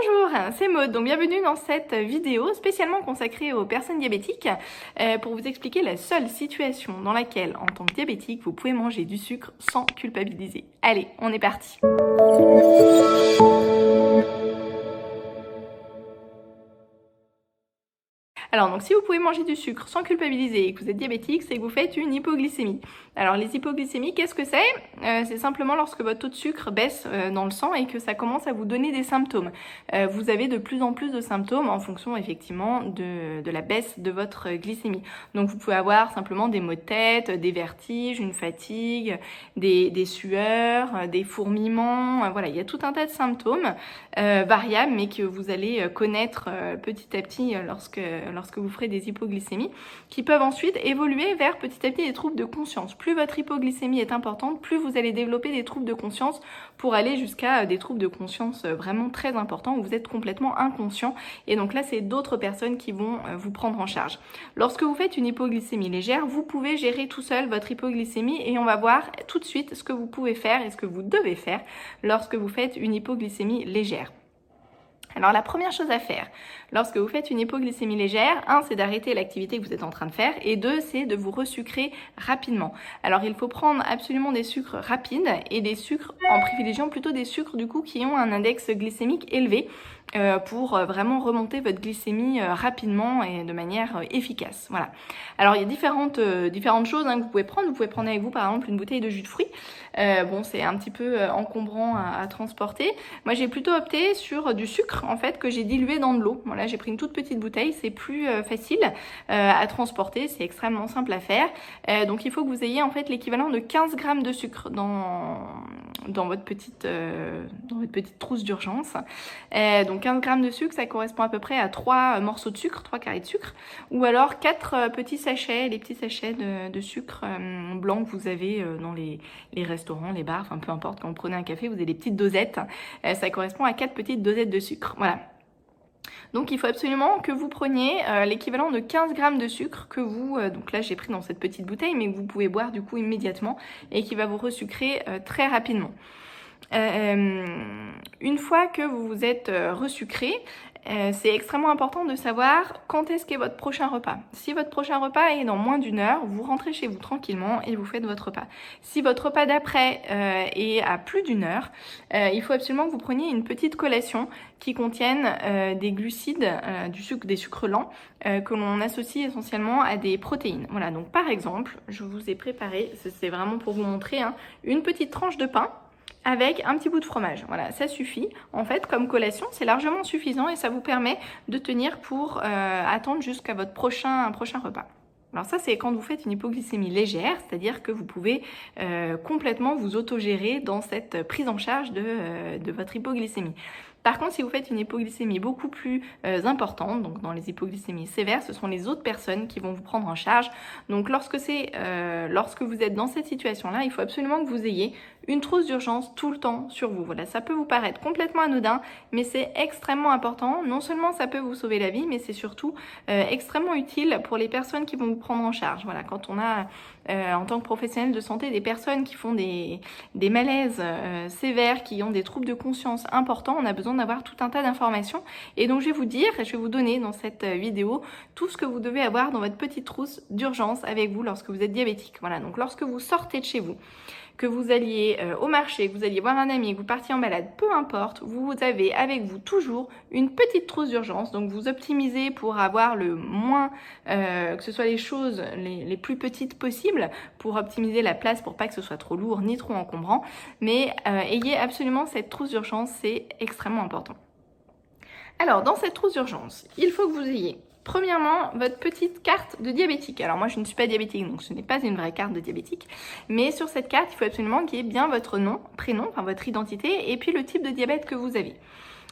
Bonjour, c'est Maud, donc bienvenue dans cette vidéo spécialement consacrée aux personnes diabétiques pour vous expliquer la seule situation dans laquelle, en tant que diabétique, vous pouvez manger du sucre sans culpabiliser. Allez, on est parti. Alors, donc si vous pouvez manger du sucre sans culpabiliser et que vous êtes diabétique, c'est que vous faites une hypoglycémie. Alors, les hypoglycémies, qu'est-ce que c'est? C'est simplement lorsque votre taux de sucre baisse dans le sang et que ça commence à vous donner des symptômes. Vous avez de plus en plus de symptômes en fonction, effectivement, de la baisse de votre glycémie. Donc, vous pouvez avoir simplement des maux de tête, des vertiges, une fatigue, des sueurs, des fourmillements. Voilà, il y a tout un tas de symptômes variables, mais que vous allez connaître petit à petit lorsque vous ferez des hypoglycémies, qui peuvent ensuite évoluer vers petit à petit des troubles de conscience. Plus votre hypoglycémie est importante, plus vous allez développer des troubles de conscience pour aller jusqu'à des troubles de conscience vraiment très importants où vous êtes complètement inconscient. Et donc là, c'est d'autres personnes qui vont vous prendre en charge. Lorsque vous faites une hypoglycémie légère, vous pouvez gérer tout seul votre hypoglycémie et on va voir tout de suite ce que vous pouvez faire et ce que vous devez faire lorsque vous faites une hypoglycémie légère. Alors la première chose à faire lorsque vous faites une hypoglycémie légère, 1, c'est d'arrêter l'activité que vous êtes en train de faire et 2, c'est de vous resucrer rapidement. Alors il faut prendre absolument des sucres rapides et des sucres en privilégiant plutôt des sucres du coup qui ont un index glycémique élevé pour vraiment remonter votre glycémie rapidement et de manière efficace. Voilà. Alors il y a différentes choses que vous pouvez prendre. Vous pouvez prendre avec vous par exemple une bouteille de jus de fruits. Bon, c'est un petit peu encombrant à transporter. Moi j'ai plutôt opté sur du sucre en fait que j'ai dilué dans de l'eau. Voilà, j'ai pris une toute petite bouteille, c'est plus facile à transporter, c'est extrêmement simple à faire. Donc il faut que vous ayez en fait l'équivalent de 15 grammes de sucre dans votre petite trousse d'urgence. Donc 15 grammes de sucre, ça correspond à peu près à 3 morceaux de sucre, 3 carrés de sucre, ou alors 4 petits sachets, les petits sachets de sucre blanc que vous avez dans les restaurants, les bars, enfin peu importe, quand vous prenez un café, vous avez des petites dosettes, ça correspond à 4 petites dosettes de sucre, voilà. Donc il faut absolument que vous preniez l'équivalent de 15 grammes de sucre que vous, donc là j'ai pris dans cette petite bouteille, mais que vous pouvez boire du coup immédiatement et qui va vous resucrer très rapidement. Une fois que vous vous êtes resucré, c'est extrêmement important de savoir quand est-ce qu'est votre prochain repas. Si votre prochain repas est dans moins d'une heure, vous rentrez chez vous tranquillement et vous faites votre repas. Si votre repas d'après est à plus d'une heure, il faut absolument que vous preniez une petite collation qui contienne des glucides, des sucres lents que l'on associe essentiellement à des protéines. Voilà, donc par exemple, je vous ai préparé, c'est vraiment pour vous montrer, une petite tranche de pain avec un petit bout de fromage. Voilà, ça suffit. En fait, comme collation, c'est largement suffisant et ça vous permet de tenir pour attendre jusqu'à votre prochain repas. Alors ça, c'est quand vous faites une hypoglycémie légère, c'est-à-dire que vous pouvez complètement vous autogérer dans cette prise en charge de votre hypoglycémie. Par contre, si vous faites une hypoglycémie beaucoup plus importante, donc dans les hypoglycémies sévères, ce sont les autres personnes qui vont vous prendre en charge. Donc lorsque vous êtes dans cette situation-là, il faut absolument que vous ayez une trousse d'urgence tout le temps sur vous. Voilà, ça peut vous paraître complètement anodin, mais c'est extrêmement important. Non seulement ça peut vous sauver la vie, mais c'est surtout extrêmement utile pour les personnes qui vont vous prendre en charge. Voilà, quand on a en tant que professionnel de santé des personnes qui font des malaises sévères, qui ont des troubles de conscience importants, on a besoin d'avoir tout un tas d'informations. Et donc je vais vous donner dans cette vidéo tout ce que vous devez avoir dans votre petite trousse d'urgence avec vous lorsque vous êtes diabétique. Voilà, donc lorsque vous sortez de chez vous, que vous alliez au marché, que vous alliez voir un ami, que vous partiez en balade, peu importe, vous avez avec vous toujours une petite trousse d'urgence. Donc vous optimisez pour avoir le moins, que ce soit les choses les plus petites possibles, pour optimiser la place pour pas que ce soit trop lourd ni trop encombrant. Mais ayez absolument cette trousse d'urgence, c'est extrêmement important. Alors dans cette trousse d'urgence, il faut que vous ayez premièrement, votre petite carte de diabétique. Alors moi, je ne suis pas diabétique, donc ce n'est pas une vraie carte de diabétique. Mais sur cette carte, il faut absolument qu'il y ait bien votre nom, prénom, enfin votre identité, et puis le type de diabète que vous avez.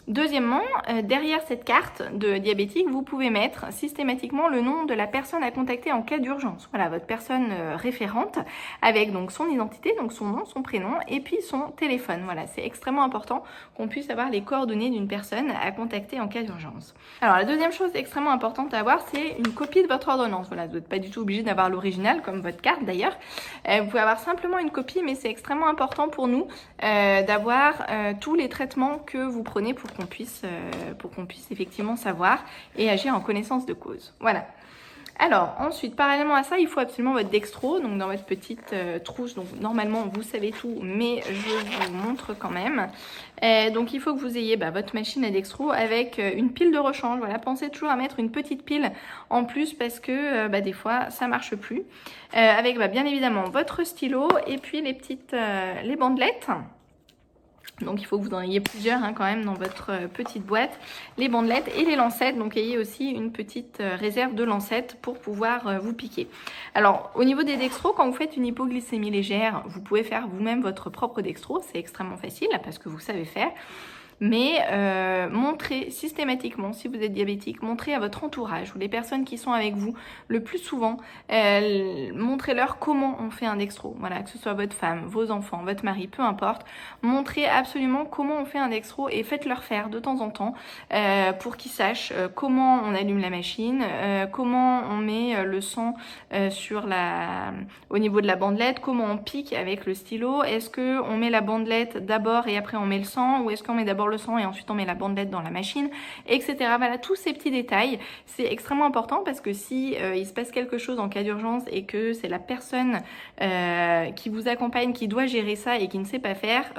Deuxièmement, derrière cette carte de diabétique, vous pouvez mettre systématiquement le nom de la personne à contacter en cas d'urgence. Voilà, votre personne référente avec donc son identité, donc son nom, son prénom et puis son téléphone. Voilà, c'est extrêmement important qu'on puisse avoir les coordonnées d'une personne à contacter en cas d'urgence. Alors la deuxième chose extrêmement importante à avoir, c'est une copie de votre ordonnance. Voilà, vous n'êtes pas du tout obligé d'avoir l'original comme votre carte d'ailleurs. Vous pouvez avoir simplement une copie, mais c'est extrêmement important pour nous d'avoir tous les traitements que vous prenez pour qu'on puisse effectivement savoir et agir en connaissance de cause. Voilà. Alors ensuite, parallèlement à ça, il faut absolument votre dextro, donc dans votre petite trousse. Donc normalement vous savez tout, mais je vous montre quand même. Donc il faut que vous ayez votre machine à dextro avec une pile de rechange. Voilà, pensez toujours à mettre une petite pile en plus parce que des fois ça marche plus. Avec bien évidemment votre stylo et puis les bandelettes. Donc il faut que vous en ayez plusieurs quand même dans votre petite boîte. Les bandelettes et les lancettes. Donc ayez aussi une petite réserve de lancettes pour pouvoir vous piquer. Alors au niveau des dextros, quand vous faites une hypoglycémie légère, vous pouvez faire vous-même votre propre dextro. C'est extrêmement facile parce que vous savez faire. Mais montrez systématiquement, si vous êtes diabétique, montrez à votre entourage ou les personnes qui sont avec vous le plus souvent, montrez-leur comment on fait un dextro. Voilà, que ce soit votre femme, vos enfants, votre mari, peu importe. Montrez absolument comment on fait un dextro et faites-leur faire de temps en temps pour qu'ils sachent comment on allume la machine, comment on met le sang au niveau de la bandelette, comment on pique avec le stylo, est-ce qu'on met la bandelette d'abord et après on met le sang, ou est-ce qu'on met d'abord le sang et ensuite on met la bandelette dans la machine, etc. Voilà, tous ces petits détails, c'est extrêmement important parce que si il se passe quelque chose en cas d'urgence et que c'est la personne qui vous accompagne qui doit gérer ça et qui ne sait pas faire,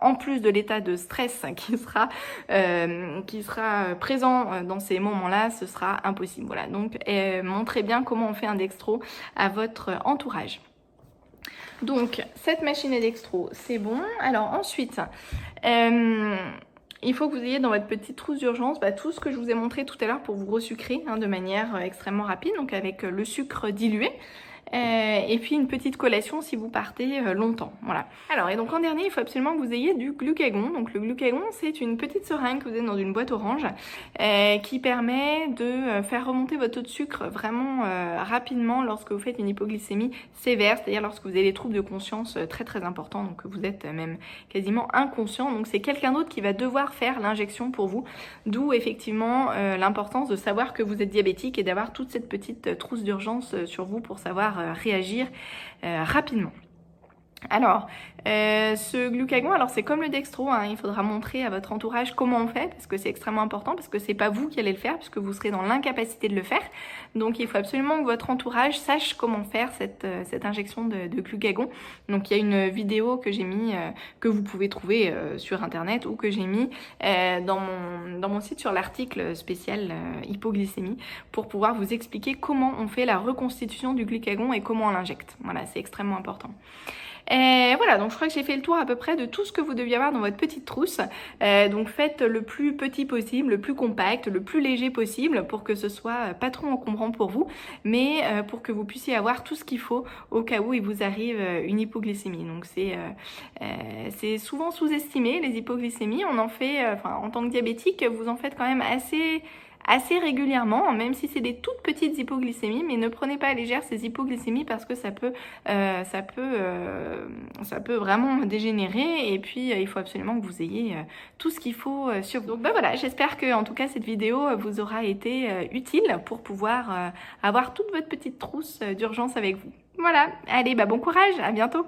en plus de l'état de stress qui sera présent dans ces moments-là, ce sera impossible. Voilà, donc montrez bien comment on fait un dextro à votre entourage. Donc cette machine à dextro, c'est bon. Alors ensuite, il faut que vous ayez dans votre petite trousse d'urgence tout ce que je vous ai montré tout à l'heure pour vous resucrer de manière extrêmement rapide, donc avec le sucre dilué. Et puis une petite collation si vous partez longtemps. Voilà. Alors, et donc en dernier, il faut absolument que vous ayez du glucagon. Donc le glucagon, c'est une petite seringue que vous avez dans une boîte orange qui permet de faire remonter votre taux de sucre vraiment rapidement lorsque vous faites une hypoglycémie sévère, c'est-à-dire lorsque vous avez des troubles de conscience très très importants, donc que vous êtes même quasiment inconscient. Donc c'est quelqu'un d'autre qui va devoir faire l'injection pour vous, d'où effectivement l'importance de savoir que vous êtes diabétique et d'avoir toute cette petite trousse d'urgence sur vous pour savoir réagir rapidement. Alors, ce glucagon, alors c'est comme le dextro, il faudra montrer à votre entourage comment on fait, parce que c'est extrêmement important, parce que c'est pas vous qui allez le faire, puisque vous serez dans l'incapacité de le faire. Donc il faut absolument que votre entourage sache comment faire cette injection de glucagon. Donc il y a une vidéo que j'ai mis, que vous pouvez trouver sur internet, ou que j'ai mis dans mon site sur l'article spécial hypoglycémie, pour pouvoir vous expliquer comment on fait la reconstitution du glucagon et comment on l'injecte. Voilà, c'est extrêmement important. Et voilà, donc je crois que j'ai fait le tour à peu près de tout ce que vous deviez avoir dans votre petite trousse. Donc faites le plus petit possible, le plus compact, le plus léger possible pour que ce soit pas trop encombrant pour vous, mais pour que vous puissiez avoir tout ce qu'il faut au cas où il vous arrive une hypoglycémie. Donc c'est souvent sous-estimé, les hypoglycémies. On en fait, en tant que diabétique, vous en faites quand même assez régulièrement, même si c'est des toutes petites hypoglycémies, mais ne prenez pas à légère ces hypoglycémies parce que ça peut vraiment dégénérer, et puis il faut absolument que vous ayez tout ce qu'il faut sur vous. Donc voilà, j'espère que en tout cas cette vidéo vous aura été utile pour pouvoir avoir toute votre petite trousse d'urgence avec vous. Voilà, allez, bon courage, à bientôt.